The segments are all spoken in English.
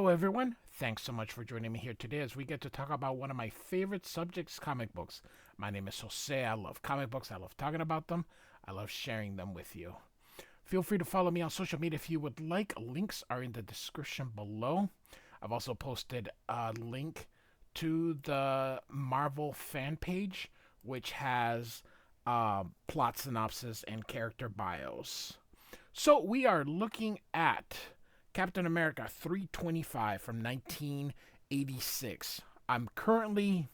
Hello, everyone. Thanks so much for joining me here today as we get to talk about one of my favorite subjects, comic books. My name is Jose. I love comic books. I love talking about them. I love sharing them with you. Feel free to follow me on social media if you would like. Links are in the description below. I've also posted a link to the Marvel fan page, which has plot synopsis and character bios. So we are looking at Captain America 325 from 1986. I'm currently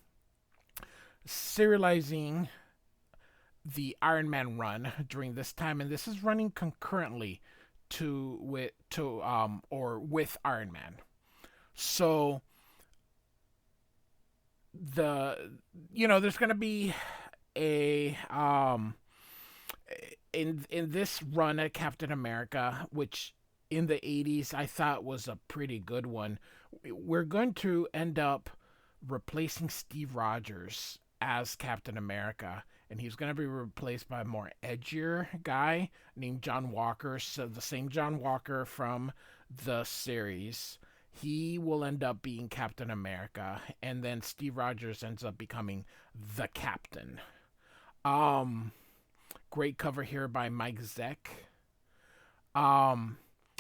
serializing the Iron Man run during this time, and this is running concurrently with Iron Man. So there's gonna be a in this run at Captain America, which in the 80s I thought was a pretty good one. We're going to end up replacing Steve Rogers as Captain America, and he's going to be replaced by a more edgier guy named John Walker, so the same John Walker from the series. He will end up being Captain America, and then Steve Rogers ends up becoming the Captain. Great cover here by Mike Zeck.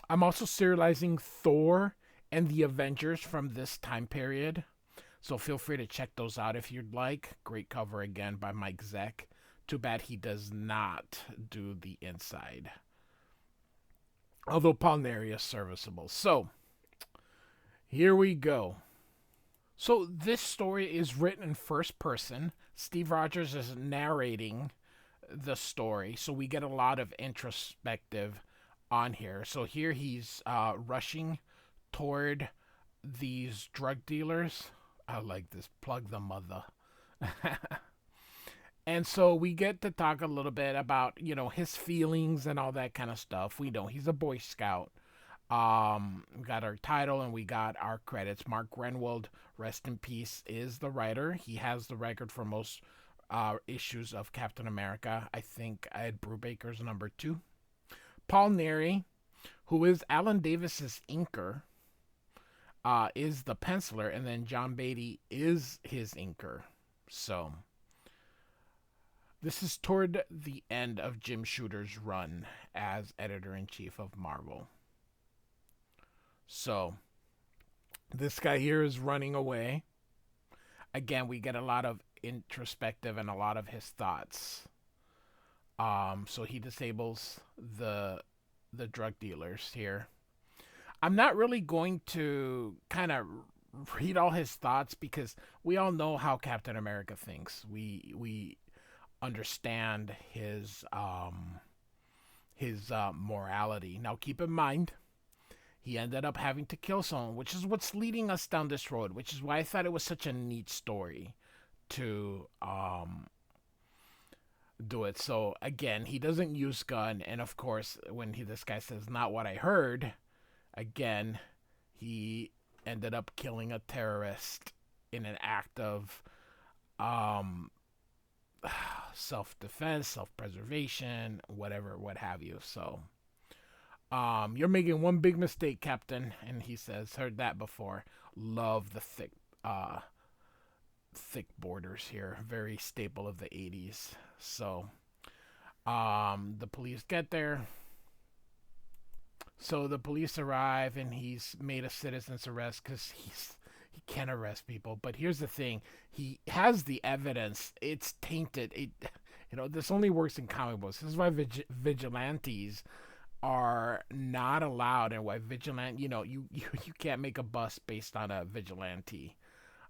I'm also serializing Thor and the Avengers from this time period. So feel free to check those out if you'd like. Great cover again by Mike Zeck. Too bad he does not do the inside. Although Paul Neri is serviceable. So, here we go. So this story is written in first person. Steve Rogers is narrating the story. So we get a lot of introspective on here. So here he's rushing toward these drug dealers. I like this. Plug the mother. And so we get to talk a little bit about, his feelings and all that kind of stuff. We know he's a Boy Scout. We got our title and we got our credits. Mark Grenwald, rest in peace, is the writer. He has the record for most issues of Captain America. I think Ed Brubaker's number 2. Paul Neri, who is Alan Davis's inker, is the penciler, and then John Beatty is his inker. So this is toward the end of Jim Shooter's run as editor-in-chief of Marvel. So this guy here is running away. Again, we get a lot of introspective and a lot of his thoughts. So he disables the drug dealers here. I'm not really going to kind of read all his thoughts because we all know how Captain America thinks. We understand his morality. Now keep in mind, he ended up having to kill someone, which is what's leading us down this road, which is why I thought it was such a neat story to do it. So again, he doesn't use gun, and of course, when this guy says "not what I heard," again, he ended up killing a terrorist in an act of self-defense, self-preservation, whatever, what have you. So, you're making one big mistake, Captain. And he says, heard that before. Love the thick borders here. Very staple of the 80s. So, the police get there. So the police arrive, and he's made a citizen's arrest because he can't arrest people. But here's the thing: he has the evidence. It's tainted. This only works in comic books. This is why vigilantes are not allowed, and why you can't make a bust based on a vigilante.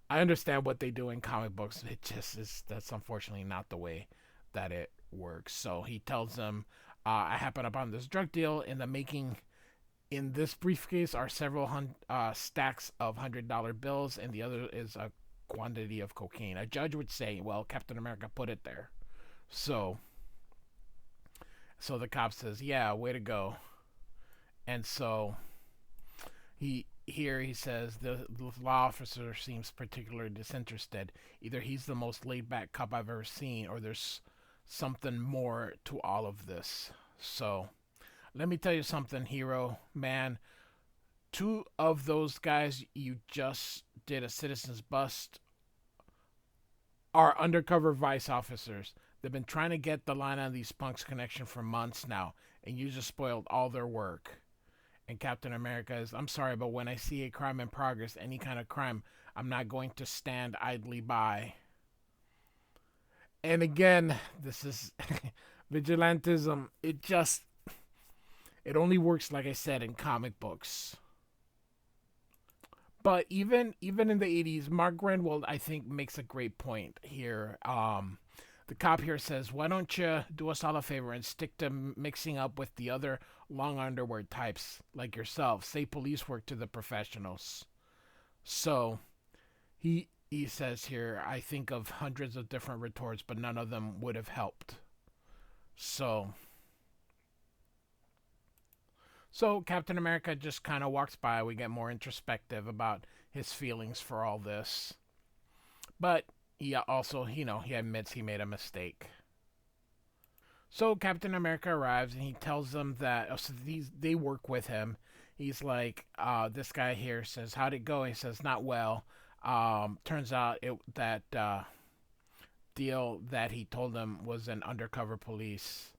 I understand what they do in comic books. It just is, that's unfortunately not the way that it works. So he tells them, I happened upon this drug deal in the making. In this briefcase are several stacks of $100 bills, and the other is a quantity of cocaine. A judge would say, well, Captain America put it there. So the cop says, yeah, way to go. And so he says the law officer seems particularly disinterested. Either he's the most laid-back cop I've ever seen, or there's something more to all of this. So let me tell you something, hero, man. two of those guys you just did a citizen's bust are undercover vice officers. They've been trying to get the line on these punks connection for months now, and you just spoiled all their work. And Captain America is, I'm sorry, but when I see a crime in progress, any kind of crime, I'm not going to stand idly by. And again, this is vigilantism. It only works, like I said, in comic books. But even in the 80s, Mark Grenwald, I think, makes a great point here. The cop here says, why don't you do us all a favor and stick to mixing up with the other long underwear types like yourself? Say police work to the professionals. So he says here, I think of hundreds of different retorts, but none of them would have helped. So Captain America just kind of walks by. We get more introspective about his feelings for all this. But he also, he admits he made a mistake. So Captain America arrives and he tells them that they work with him. He's like, this guy here says, how'd it go? He says, not well. Turns out that deal that he told them was an undercover police.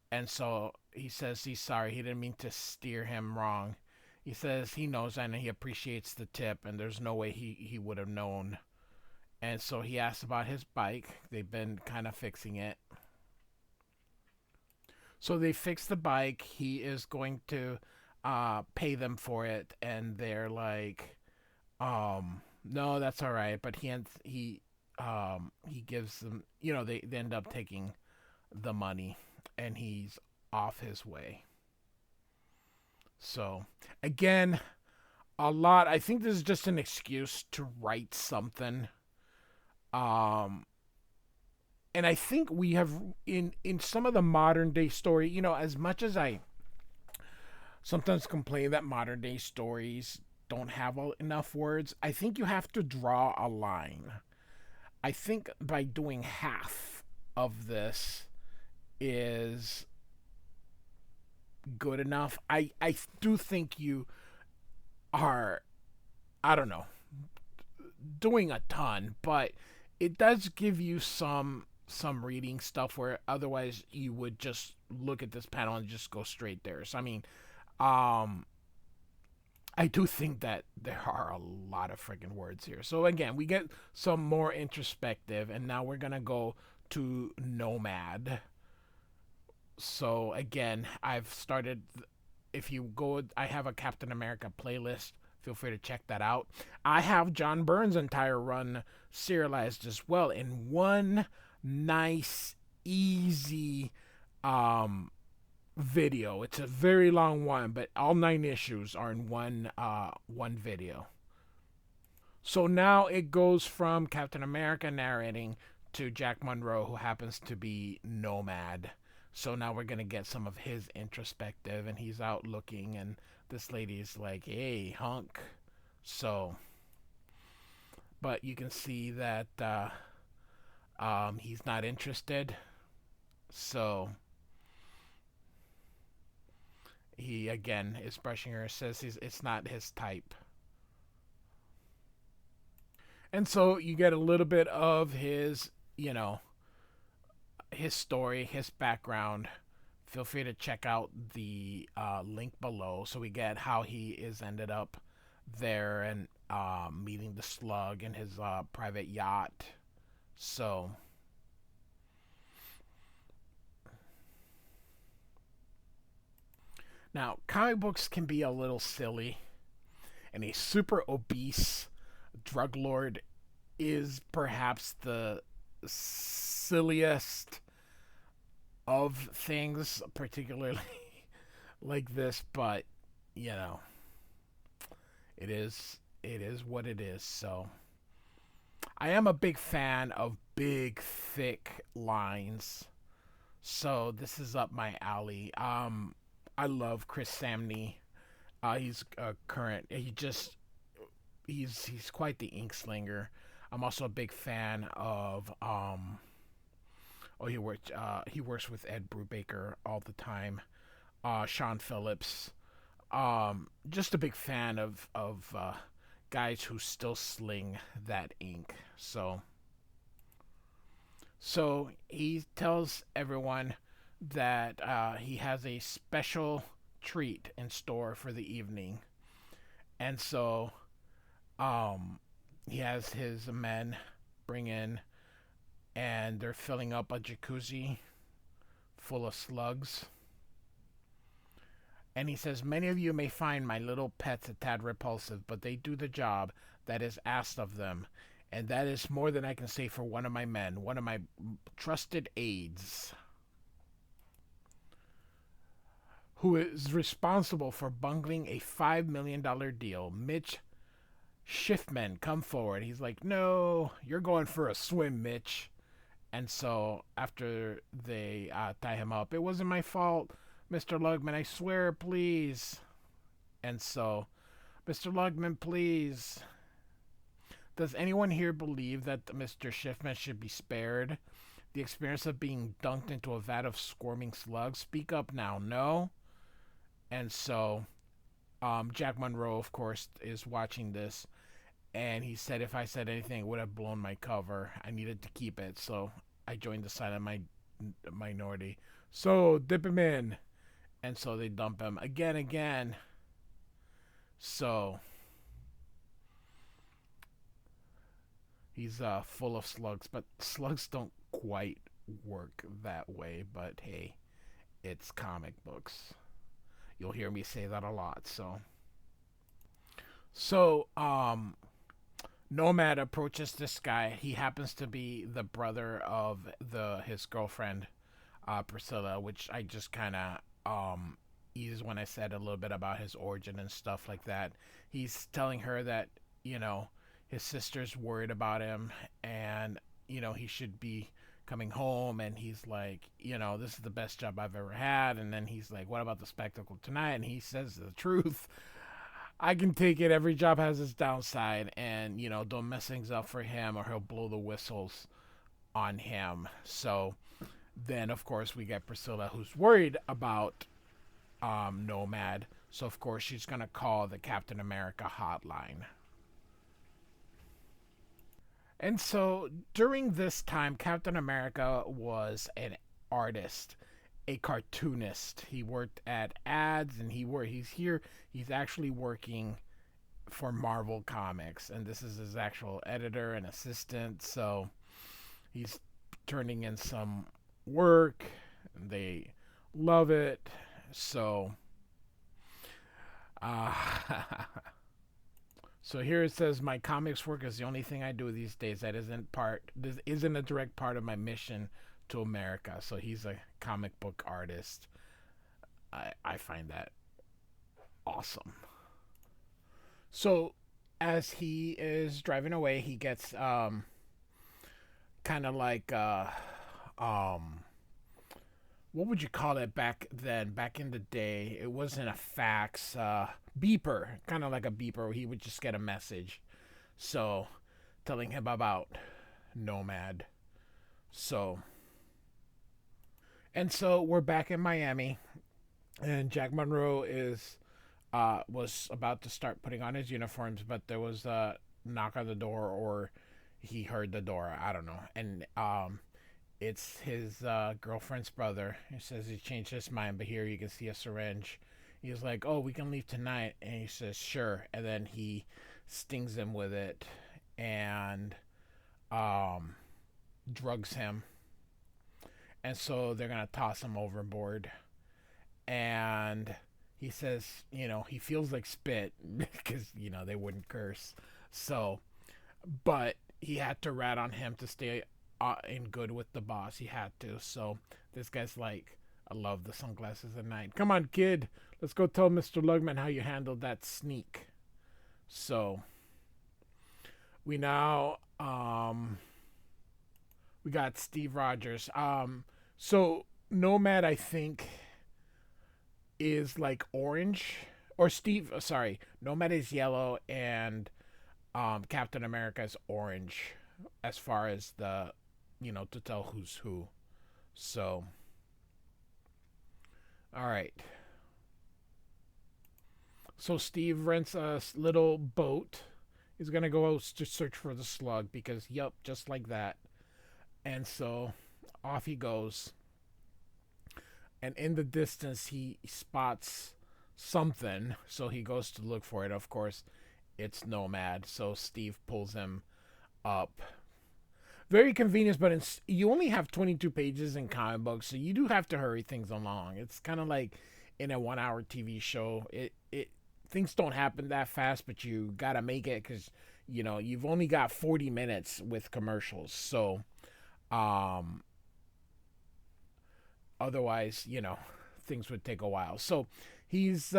And so he says he's sorry. He didn't mean to steer him wrong. He says he knows and he appreciates the tip, and there's no way he would have known. And so he asks about his bike. They've been kind of fixing it. So they fix the bike. He is going to pay them for it, and they're like, no, that's all right. But he gives them, they end up taking the money, and he's off his way. So again, I think this is just an excuse to write something. And I think we have in some of the modern day story, as much as I sometimes complain that modern day stories don't have enough words, I think you have to draw a line. I think by doing half of this is good enough. I do think you are, I don't know, doing a ton, but it does give you some reading stuff where otherwise you would just look at this panel and just go straight there. So I mean, I do think that there are a lot of freaking words here. So again, we get some more introspective, and now we're gonna go to Nomad. So again, I've started. If you go, I have a Captain America playlist. Feel free to check that out. I have John Byrne's entire run serialized as well in one nice, easy video. It's a very long one, but all 9 issues are in one video. So now it goes from Captain America narrating to Jack Monroe, who happens to be Nomad. So now we're going to get some of his introspective, and he's out looking, and this lady's like, hey, hunk. So, but you can see that he's not interested. So he, again, is brushing her, says it's not his type. And so you get a little bit of his, his story, his background. Feel free to check out the link below. So we get how he is ended up there and meeting the Slug in his private yacht. So now comic books can be a little silly, and a super obese drug lord is perhaps the silliest of things, particularly like this, but it is what it is. So I am a big fan of big, thick lines, so this is up my alley. I love Chris Samney. He's current. He's quite the ink slinger. I'm also a big fan of he works with Ed Brubaker all the time. Sean Phillips. Just a big fan of guys who still sling that ink. So he tells everyone that he has a special treat in store for the evening, and so um, he has his men bring in, and they're filling up a jacuzzi full of slugs. And he says, many of you may find my little pets a tad repulsive, but they do the job that is asked of them. And that is more than I can say for one of my men, one of my trusted aides, who is responsible for bungling a $5 million deal. Mitch Schiffman, come forward. He's like, no, you're going for a swim, Mitch. And so after they tie him up, it wasn't my fault, Mr. Lugman, I swear, please. And so, Mr. Lugman, please. Does anyone here believe that Mr. Schiffman should be spared the experience of being dunked into a vat of squirming slugs? Speak up now, no? And so, Jack Monroe, of course, is watching this, and he said if I said anything, it would have blown my cover. I needed to keep it, so I joined the silent minority. So, dip him in. And so they dump him again. So he's full of slugs, but slugs don't quite work that way. But hey, it's comic books. You'll hear me say that a lot. So Nomad approaches this guy. He happens to be the brother of his girlfriend, Priscilla, which I just kind of eased when I said a little bit about his origin and stuff like that. He's telling her that, his sister's worried about him, and, he should be coming home, and he's like, this is the best job I've ever had. And then he's like, what about the spectacle tonight? And he says the truth. I can take it. Every job has its downside, and, don't mess things up for him or he'll blow the whistles on him. So then, of course, we get Priscilla, who's worried about Nomad. So, of course, she's going to call the Captain America hotline. And so, during this time, Captain America was an artist, a cartoonist. He worked at ads, and he's actually working for Marvel Comics, and this is his actual editor and assistant. So, he's turning in some work. They love it. So, uh, so here it says, my comics work is the only thing I do these days that this isn't a direct part of my mission to America. So he's a comic book artist. I find that awesome. So as he is driving away, he gets kind of like what would you call it back then? Back in the day, it wasn't a fax, beeper, kind of like a beeper where he would just get a message. So, telling him about Nomad. So, and so we're back in Miami, and Jack Monroe was about to start putting on his uniforms, but there was a knock on the door, or he heard the door. I don't know, and it's his girlfriend's brother. He says he changed his mind, but here you can see a syringe. He's like, oh, we can leave tonight. And he says, sure. And then he stings him with it and drugs him. And so they're going to toss him overboard. And he says, he feels like spit because, they wouldn't curse. So, but he had to rat on him to stay in good with the boss. He had to. So this guy's like, I love the sunglasses at night. Come on, kid. Let's go tell Mr. Lugman how you handled that sneak. So we now we got Steve Rogers. So Nomad, I think, is like orange, or Nomad is yellow, and Captain America is orange, as far as the to tell who's who. So, all right. So Steve rents a little boat. He's gonna go out to search for the slug because, yup, just like that. And so off he goes. And in the distance, he spots something. So he goes to look for it. Of course, it's Nomad. So Steve pulls him up. Very convenient, but you only have 22 pages in comic books, so you do have to hurry things along. It's kind of like in a 1 hour TV show. It things don't happen that fast, but you gotta make it because you've only got 40 minutes with commercials. So, um, otherwise, things would take a while. So he's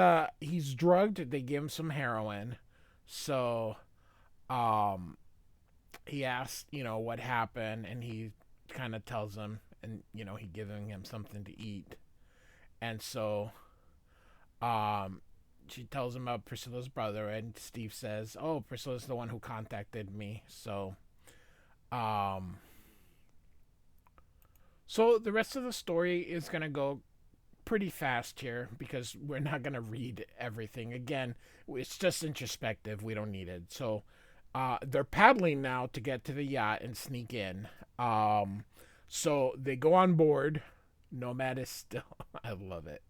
drugged. They give him some heroin. So, um, he asks, what happened, and he kind of tells him, and he giving him something to eat, and so um, she tells him about Priscilla's brother, and Steve says, "Oh, Priscilla's the one who contacted me." Um, so the rest of the story is gonna go pretty fast here because we're not gonna read everything again. It's just introspective. We don't need it. So they're paddling now to get to the yacht and sneak in. So they go on board. Nomad is still. I love it.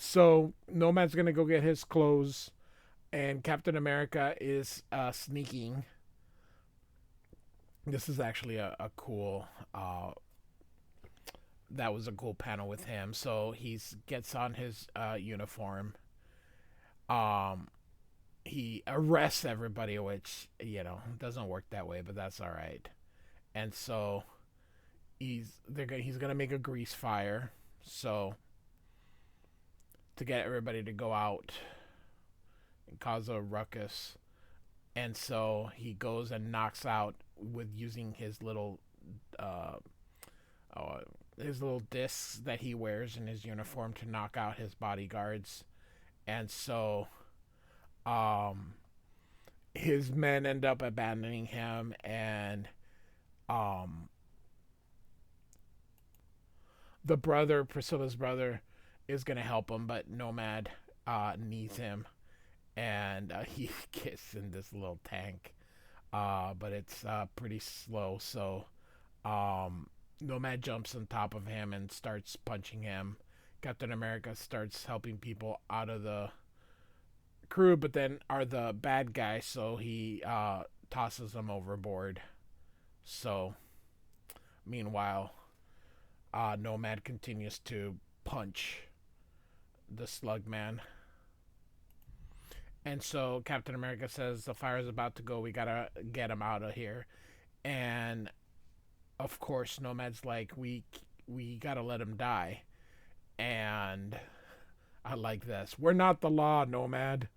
So Nomad's gonna go get his clothes, and Captain America is sneaking. This is actually a cool. That was a cool panel with him. So he gets on his uniform. Um, he arrests everybody, which doesn't work that way, but that's all right. And so he's gonna make a grease fire, so to get everybody to go out and cause a ruckus. And so he goes and knocks out with using uh, uh his little discs that he wears in his uniform to knock out his bodyguards. And so um his men end up abandoning him, and um Priscilla's brother, is gonna help him, but Nomad needs him, and he gets in this little tank, but it's pretty slow. So Nomad jumps on top of him and starts punching him. Captain America starts helping people out of the crew, but then are the bad guy, so he tosses them overboard. So, meanwhile, Nomad continues to punch the Slug Man. And so Captain America says the fire's about to go. We gotta get him out of here. And of course, Nomad's like, we gotta let him die. And I like this. We're not the law, Nomad.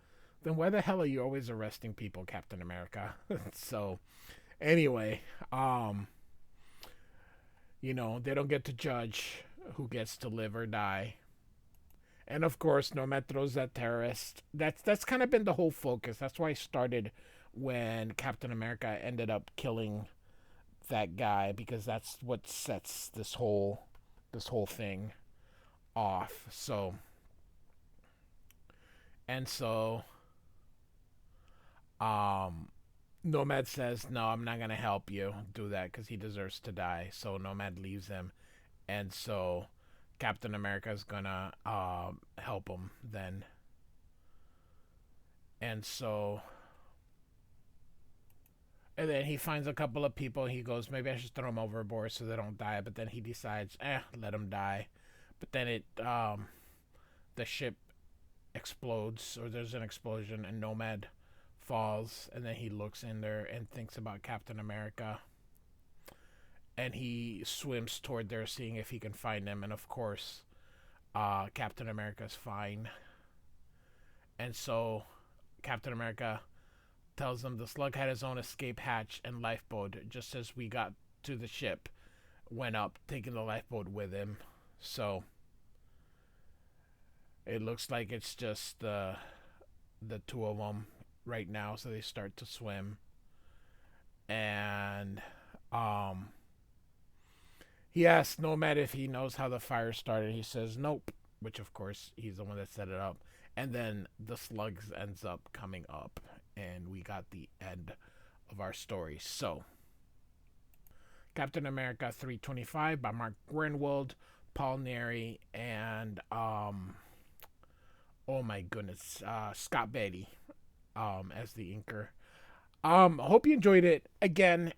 Then why the hell are you always arresting people, Captain America? So anyway, they don't get to judge who gets to live or die. And of course, Nomad throws that terrorist. That's kind of been the whole focus. That's why I started when Captain America ended up killing that guy, because that's what sets this whole thing off. So and so um Nomad says, "No, I'm not gonna help you do that because he deserves to die." So Nomad leaves him, and so Captain America is gonna help him then. And so, and then he finds a couple of people. He goes, maybe I should throw them overboard so they don't die. But then he decides, let them die. But then the ship explodes, or there's an explosion, and Nomad falls. And then he looks in there and thinks about Captain America, and he swims toward there, seeing if he can find him. And of course, Captain America's fine. And so Captain America tells them the slug had his own escape hatch and lifeboat. Just as we got to the ship, went up, taking the lifeboat with him. So it looks like it's just the two of them right now. So they start to swim, and he asks Nomad if he knows how the fire started. He says nope, which of course he's the one that set it up. and then the slugs ends up coming up, and we got the end of our story. So, Captain America 325 by Mark Greenwald, Paul Neary, and oh my goodness, Scott Beatty as the inker. Hope you enjoyed it. Again,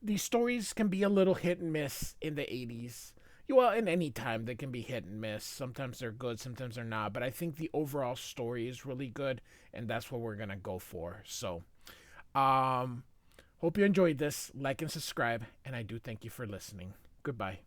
these stories can be a little hit and miss in the 80s. Well, in any time they can be hit and miss. Sometimes they're good, sometimes they're not. But I think the overall story is really good, and that's what we're gonna go for. So, hope you enjoyed this. Like and subscribe, and I do thank you for listening. Goodbye.